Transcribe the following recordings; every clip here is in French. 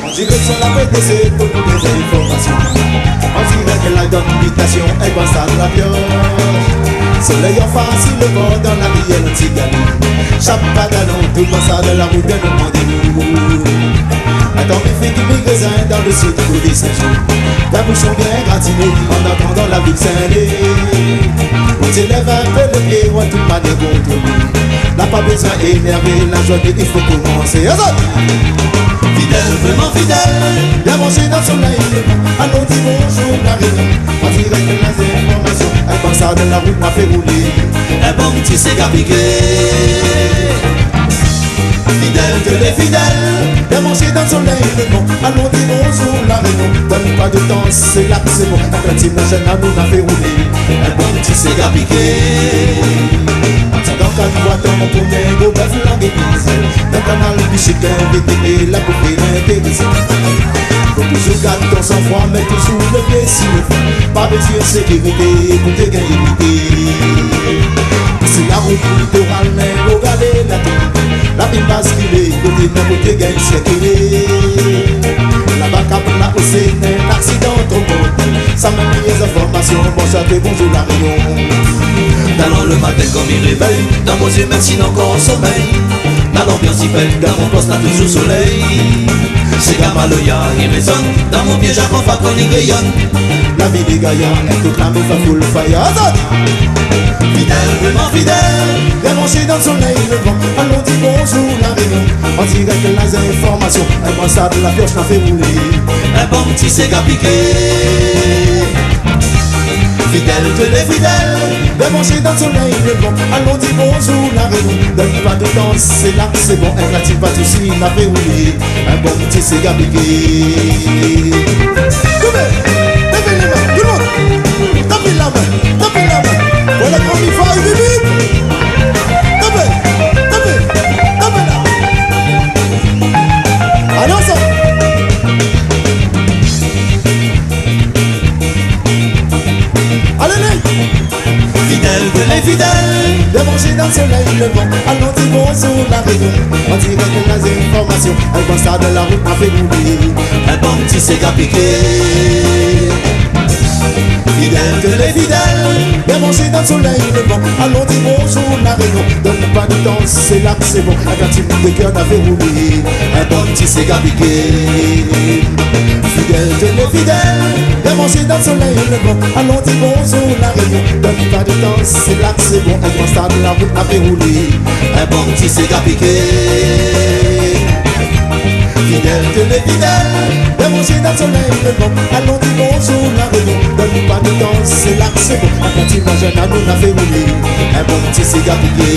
On dirait que sur la PTC pour toutes les informations. On dirait que la donne invitation, elle pense à la pioche. Soleil en face, il le vent dans la rivière Antigone. Chape pantalon, tout passe à de la route de nos rendez-vous. Attends, mes filles qui migrésin dans le sud pour des Saint-Jean. La bouchon bien gratinée en entendant la ville scindée. On s'élève un peu le pied, on tout pas de contre nous. N'a pas besoin d'énerver la journée, il faut commencer. Fidèle, vraiment fidèle, bien mangé dans son soleil. Allons, dis bonjour, la raison. On dirait que les informations, elle pense à de la route, m'a fait rouler. Un bon petit cigare piqué. Fidèle que les fidèles, bien mangé dans le soleil, bon. Allons, dis bonjour, la raison. Donne pas de temps, c'est là que c'est bon. Un petit machin à nous, m'a fait rouler. Un bon petit cigare piqué. Dans le boiton, mon premier beau bœuf langue église. Dans le canal du chicken, VTT, la poupée l'intéressée. Faut toujours garder ton sang-froid, mais toujours le pied sur le fond. Pas besoin de sécurité, pour te gagner. C'est la route littorale, mais regardez la tour. La ville basculée, côté de côté gagne circulé. La bac la haussée, un accident trop beau. Ça m'a mis les informations, bon château, bonjour la rayon. Dans le matin comme il réveille, dans mon yeux même si encore en sommeil. Dans l'ambiance il fait, dans mon poste là toujours soleil. C'est Gamaloya, il résonne, dans mon piège à confat qu'on y rayonne. La vie des gaillards, elle toute la meuf à full fire. Fidèle, vraiment fidèle, bien mangé dans le soleil le vent. Allons dis bonjour la réunion. On dirait que les informations, elle prend ça de la pioche, l'a fait rouler. Un bon petit cigare piqué. Fidèle que les fidèles, bien mangé dans le soleil le vent. Allons dis bonjour la raison. Donne pas de temps, c'est là que c'est bon. Un gratine pas de soucis, l'a fait rouler. Un bon petit cigare piqué. Levez les mains, tout le monde. Tapez la main, tapez la main. Voilà comme il faut arriver vite. Tapez, tapez, tapez là. Allez ensemble. Fidèle que les fidèles, bien mangé dans le soleil le vent. Allons dis bonjour la raison. On dirait que les informations, elle pense à de la route, m'a fait rouler. Un bon petit cigare piqué. Fidèle que les fidèles, bien mangé dans le soleil le vent. Allons dis bonjour la raison. Donne pas de temps, c'est là que c'est bon. Un petit bout de cœur n'a fait rouler. Un bon petit cigare piqué. Fidèle que les fidèles, bien mangé dans le soleil le vent. Allons dis bonjour la réunion. Donne pas de temps, c'est là que c'est bon. Un constat de la route n'a fait rouler. Un bon petit cigare piqué. Fidèle que les fidèles, bien mangé dans le soleil le vent. Allons dis bonjour la réunion. Donne pas de temps, c'est là que c'est bon. Un petit machin à nous n'a fait rouler. Un bon petit cigare piqué.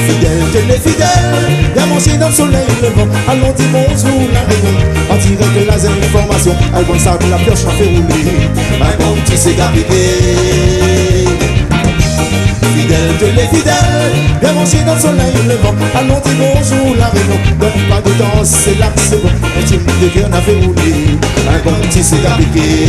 Fidèle que les fidèles, bien mangé dans le soleil le vent. Allons dis bonjour la raison. On dirait que les informations, elles vont ça de la pioche m'a fait rouler. Un bon petit cigare piqué. Fidèle que les fidèles, bien mangé dans le soleil le vent. Allons dis bonjour la raison. Donne pas de temps, c'est là que c'est bon. Un petit bout de cœur n'a fait rouler. Un bon petit cigare piqué.